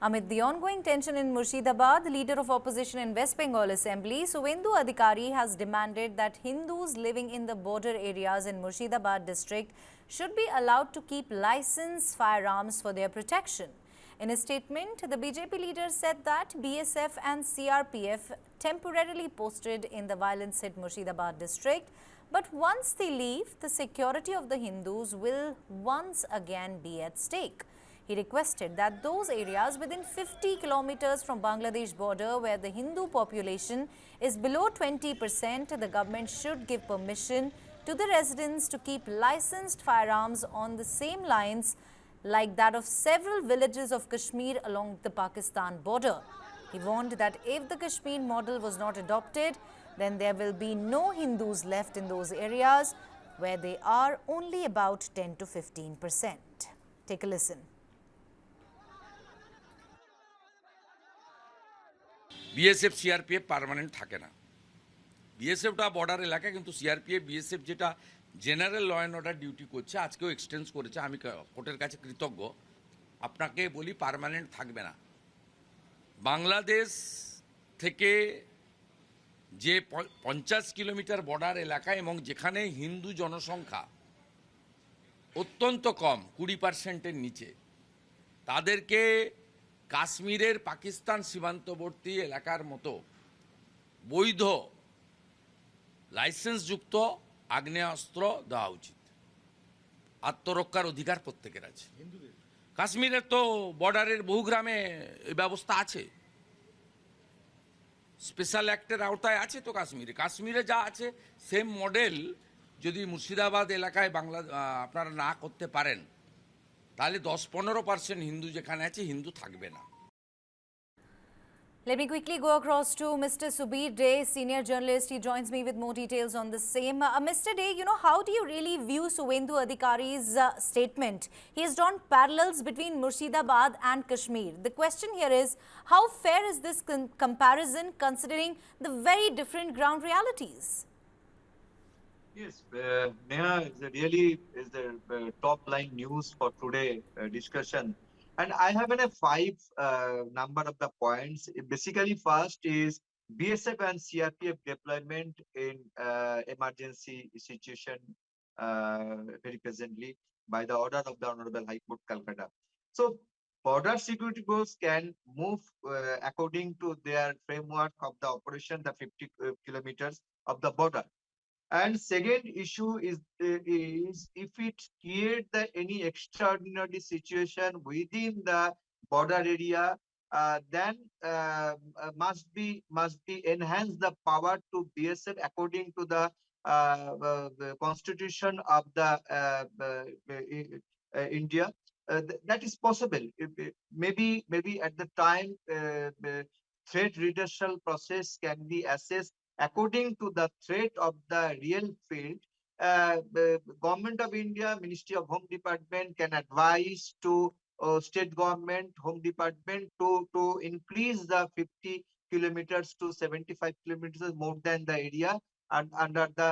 Amid the ongoing tension in Murshidabad, the leader of opposition in West Bengal Assembly, Suvendhu Adhikari, has demanded that Hindus living in the border areas in Murshidabad district should be allowed to keep licensed firearms for their protection. In a statement, the BJP leader said that BSF and CRPF temporarily posted in the violence-hit Murshidabad district, but once they leave, the security of the Hindus will once again be at stake. He requested that those areas within 50 kilometers from Bangladesh border where the Hindu population is below 20%, the government should give permission to the residents to keep licensed firearms on the same lines like that of several villages of Kashmir along the Pakistan border. He warned that if the Kashmir model was not adopted, then there will be no Hindus left in those areas where they are only about 10 to 15%. Take a listen. BSF CRPF permanent থাকে না। বিএসএফটা border এলাকা, কিন্তু CRPF BSF যেটা general law and order duty করছে, আজকেও এক্সটেন্স করেছে। আমি কোর্টের কাছে কৃতজ্ঞ। আপনাকে বলি, পার্মানেন্ট থাকবে না। বাংলাদেশ থেকে যে 50 কিলোমিটার বর্ডার এলাকা এবং যেখানে হিন্দু জনসংখ্যা অত্যন্ত কম, 20%-এর নিচে, তাদেরকে কাশ্মীরের পাকিস্তান সীমান্তবর্তী এলাকার মতো বৈধ লাইসেন্সযুক্ত আগ্নেয়াস্ত্র দেওয়া উচিত। আত্মরক্ষার অধিকার প্রত্যেকের আছে। কাশ্মীরের তো বর্ডারের বহু গ্রামে এই ব্যবস্থা আছে, স্পেশাল অ্যাক্টের আওতায় আছে। তো কাশ্মীরে যা আছে সেম মডেল যদি মুর্শিদাবাদ এলাকায় আপনারা না করতে পারেন, তাহলে 10-15% হিন্দু যেখানে আছে, হিন্দু থাকবে না। Let me quickly go across to Mr. Subir Day, senior journalist. He joins me with more details on the same. Mr. Day, how do you really view Suvendhu Adhikari's statement? He has drawn parallels between Murshidabad and Kashmir. The question here is, how fair is this comparison considering the very different ground realities? Yes, Neha, is the top line news for today discussion. And I have a 5 number of the points. Basically, first is BSF and CRPF deployment in emergency situation very presently by the order of the Honorable High Court, Calcutta. So, border security force can move according to their framework of the operation, the 50 kilometers of the border. And second issue is if it creates any extraordinary situation within the border area, then must be enhance the power to BSF according to the constitution of the India. That is possible. Maybe at the time threat reduction process can be assessed according to the threat of the real field. The Government of India, Ministry of Home Department can advise to state government, Home Department to increase the 50 kilometers to 75 kilometers more than the area, and under the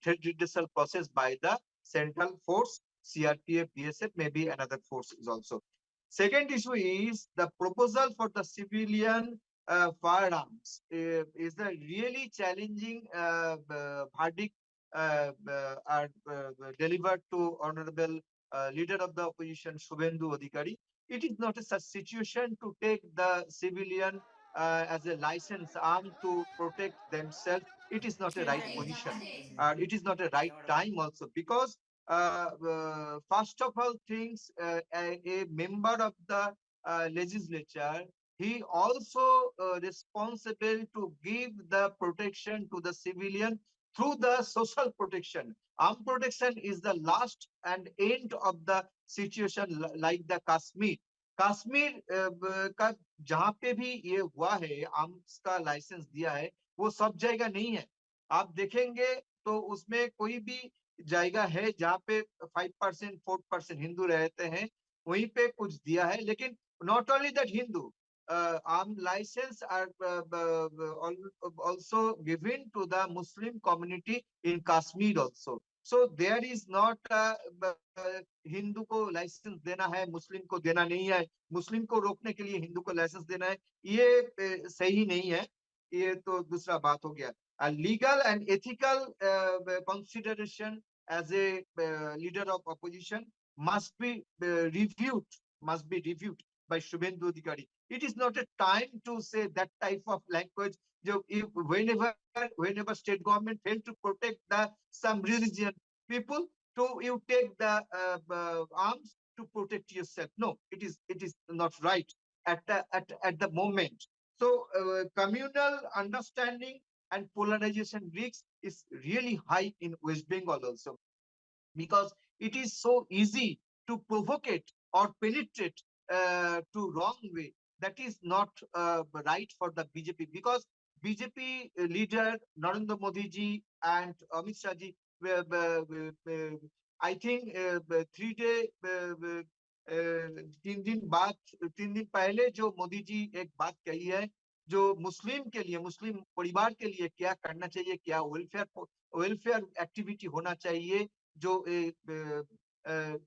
threat reduction process by the central force, CRPF, BSF, maybe another force is also. Second issue is the proposal for the civilian firearms is the really challenging verdict delivered to Honorable Leader of the Opposition, Suvendhu Adhikari. It is not a such situation to take the civilian as a licensed arm to protect themselves. It is not a right position. It is not a right time also, because first of all things, a member of the legislature, he also responsible to give the protection to the civilian through the social protection. Armed protection is the last and end of the situation like the Kashmir. Kashmir का जहां पे भी ये हुआ है, arms का licence दिया है, वो सब जगह नहीं है। आप देखेंगे तो उसमें कोई भी जगह है जहाँ पे 5% 4% हिंदू रहते हैं, वहीं पे कुछ दिया है। लेकिन not only that Hindu, armed license are also given to the Muslim community in Kashmir also. So there is not Hindu को लाइसेंस देना है, मुस्लिम को देना नहीं है, मुस्लिम को रोकने के लिए हिंदू को लाइसेंस देना है, ये सही नहीं है. ये तो दूसरा बात हो गया. A legal and ethical consideration as a leader of opposition must be reviewed by Suvendhu Adhikari. It is not a time to say that type of language. Whenever state government fail to protect some religion people, to you take the arms to protect yourself. No, it is not right at the moment. So communal understanding and polarization risks is really high in West Bengal also, because it is so easy to provocate or penetrate to wrong way. That is not right for the BJP, because BJP leader Narendra Modi ji and Amit Shah ji, I think 3 day 3 दिन पहले जो मोदी जी एक बात कही है, जो मुस्लिम के लिए, मुस्लिम परिवार के लिए क्या करना चाहिए, क्या वेलफेयर एक्टिविटी होना चाहिए, जो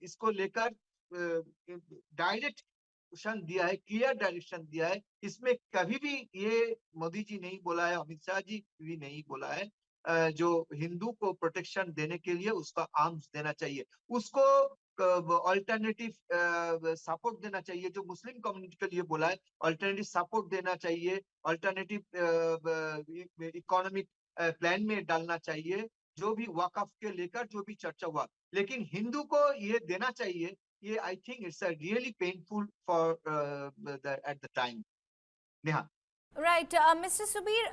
इसको लेकर डायरेक्ट डायरेक्शन दिया है, क्लियर डायरेक्शन दिया है. इसमें कभी भी ये मोदी जी नहीं बोला है, अमित शाह जी भी नहीं बोला है जो हिंदू को प्रोटेक्शन देने के लिए उसका आर्म्स देना चाहिए, उसको अल्टरनेटिव सपोर्ट देना चाहिए. जो मुस्लिम कम्युनिटी के लिए बोला है, अल्टरनेटिव सपोर्ट देना चाहिए, अल्टरनेटिव इकोनॉमिक प्लान में डालना चाहिए, जो भी वक्फ के लेकर जो भी चर्चा हुआ. लेकिन हिंदू को ये देना चाहिए, ये I think it's really painful for at the time. Neha. Right, Mr. Subir,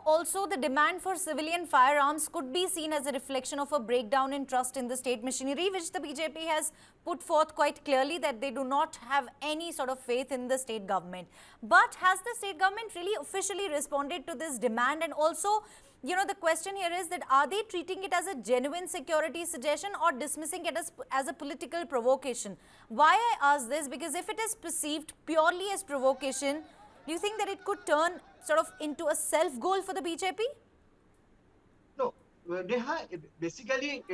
also the demand for civilian firearms could be seen as a reflection of a breakdown in trust in the state machinery, which the BJP has put forth quite clearly that they do not have any sort of faith in the state government. But has the state government really officially responded to this demand? And also, the question here is that are they treating it as a genuine security suggestion or dismissing it as a political provocation? Why I ask this? Because if it is perceived purely as provocation, do you think that it could turn sort of into a self-goal for the BJP? No, Neha, basically,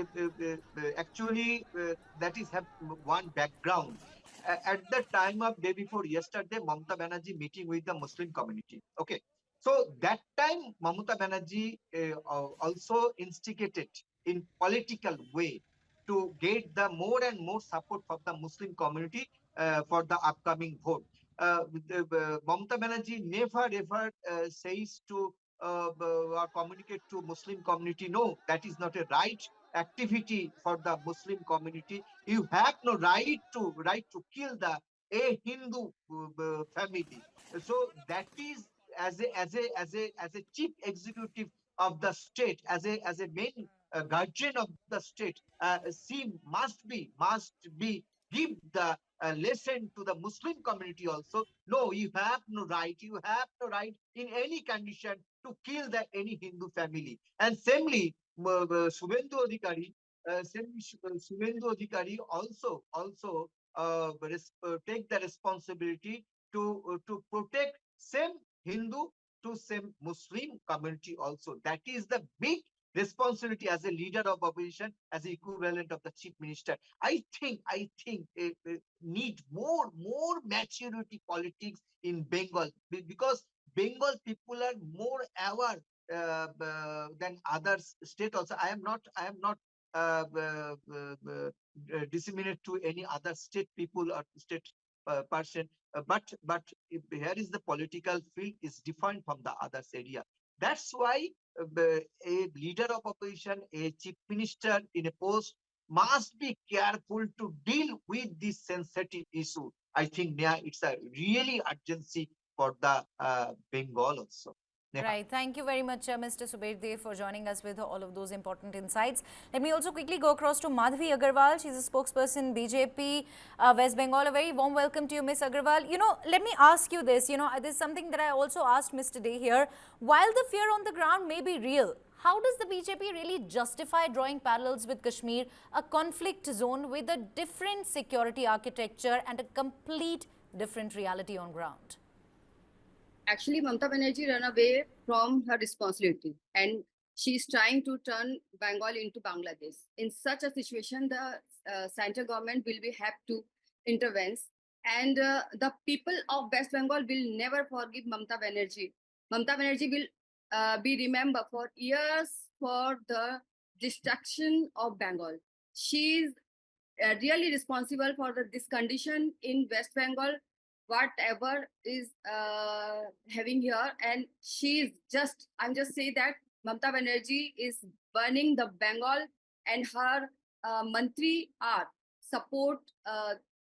actually, that is have one background. At the time of day before yesterday, Mamata Banerjee meeting with the Muslim community. Okay, so that time, Mamata Banerjee also instigated in political way to get the more and more support from the Muslim community for the upcoming vote. Mamata Banerjee never ever says to or communicate to Muslim community, no, that is not a right activity for the Muslim community. You have no right to kill a Hindu family. So that is as a chief executive of the state, as a main guardian of the state, she must be give the lesson to the Muslim community also. No, you have no right in any condition to kill any Hindu family. And samely, Suvendhu Adhikari, Suvendhu Adhikari also take the responsibility to protect same Hindu to same Muslim community also. That is the big responsibility as a leader of opposition, as the equivalent of the chief minister. I think need more maturity politics in Bengal, because Bengal people are more aware than other state also. I am not disseminate to any other state people or state person, but here is the political field is different from the other area. That's why a leader of opposition, a chief minister in a post, must be careful to deal with this sensitive issue. I think it's a really urgency for the Bengal also. Right. Thank you very much, Mr. Subir, for joining us with all of those important insights. Let me also quickly go across to Madhavi Agarwal. She's a spokesperson, BJP, West Bengal. A very warm welcome to you, Ms. Agarwal. Let me ask you this. This is something that I also asked Mr. Day here. While the fear on the ground may be real, how does the BJP really justify drawing parallels with Kashmir, a conflict zone with a different security architecture and a complete different reality on ground? Actually, Mamata Banerjee ran away from her responsibility, and she is trying to turn Bengal into Bangladesh. In such a situation, the central government will be have to intervene, and the people of West Bengal will never forgive Mamata Banerjee. Mamata Banerjee will be remembered for years for the destruction of Bengal. She is really responsible for this condition in West Bengal, whatever is having here. And she is just, I'm just saying that Mamata Banerjee is burning the Bengal, and her mantri are support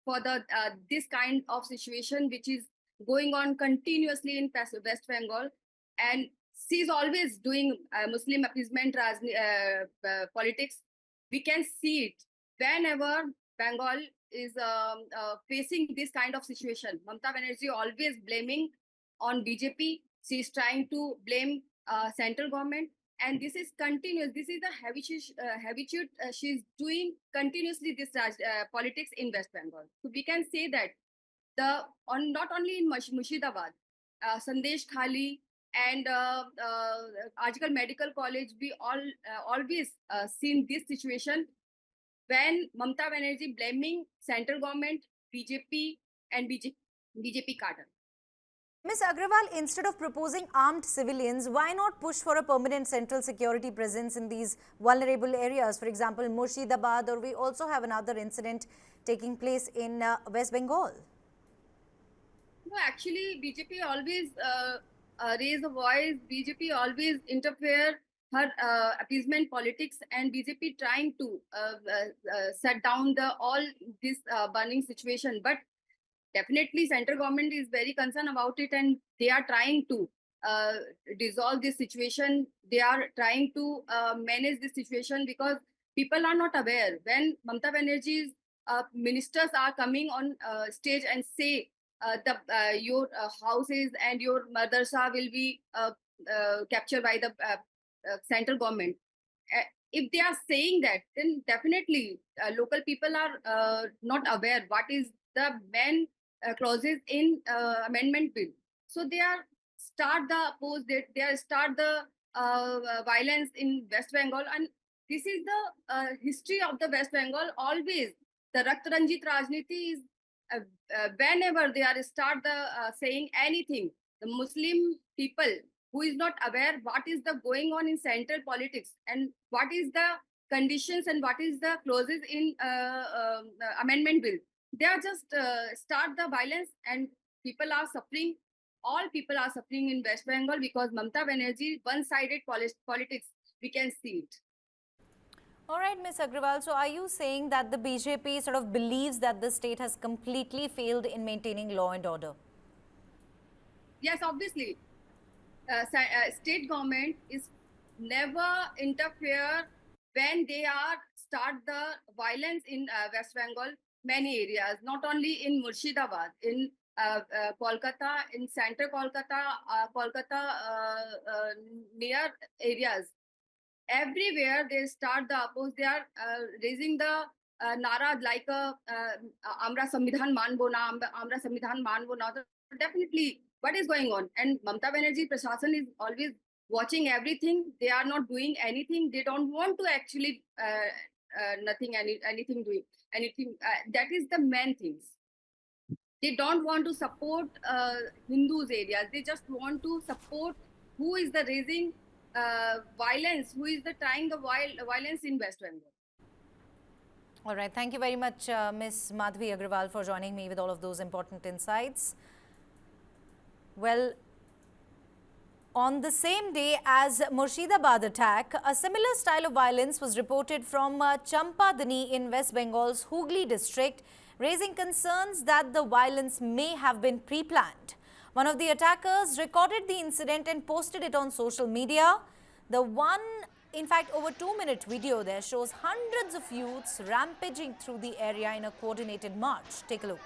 for the this kind of situation which is going on continuously in West Bengal. And she's always doing Muslim appeasement politics. We can see it whenever Bengal is facing this kind of situation. Mamata Banerjee always blaming on BJP. She is trying to blame central government, and this is continuous. This is the habitude she is doing continuously. This politics in West Bengal. So we can say that not only in Murshidabad, Sandesh Khali and Article Medical College, we always seen this situation when Mamata Banerjee blaming central government, BJP and BJP cadre. Ms. Agrawal, instead of proposing armed civilians, why not push for a permanent central security presence in these vulnerable areas? For example, Murshidabad, or we also have another incident taking place in West Bengal. No, actually, BJP always raise a voice. BJP always interfere her appeasement politics, and BJP trying to shut down all this burning situation. But definitely, central government is very concerned about it, and they are trying to dissolve this situation. They are trying to manage this situation because people are not aware. When Mamata Banerjee's ministers are coming on stage and say your houses and your madrasa will be captured by the central government. If they are saying that, then definitely local people are not aware what is the main clauses in amendment bill. So they are start the they are start the violence in West Bengal, and this is the history of the West Bengal. Always the Rakt Ranjit Rajniti is whenever they are start the saying anything, the Muslim people who is not aware what is the going on in central politics and what is the conditions and what is the clauses in amendment bill, they are just start the violence, and people are suffering. All people are suffering in West Bengal because Mamata Banerjee one-sided politics. We can see it. All right, Ms. Agrawal, so are you saying that the BJP sort of believes that the state has completely failed in maintaining law and order? Yes, obviously. State government is never interfere when they are start the violence in West Bengal, many areas, not only in Murshidabad, in Kolkata, in center Kolkata near areas. Everywhere they start the oppose, they are raising the nara like Amra Samvidhan Manbo na, Amra Samvidhan Manbo na. Definitely, what is going on? And Mamata Banerjee Prashashan is always watching everything. They are not doing anything. They don't want to actually anything doing anything. That is the main things. They don't want to support Hindus areas. They just want to support who is the raising violence, who is the trying the violence in West Bengal. All right. Thank you very much, Ms. Madhvi Agrawal, for joining me with all of those important insights. Well, on the same day as Murshidabad attack, a similar style of violence was reported from Champadani in West Bengal's Hooghly district, raising concerns that the violence may have been pre-planned. One of the attackers recorded the incident and posted it on social media. The in fact, over 2-minute video there shows hundreds of youths rampaging through the area in a coordinated march. Take a look.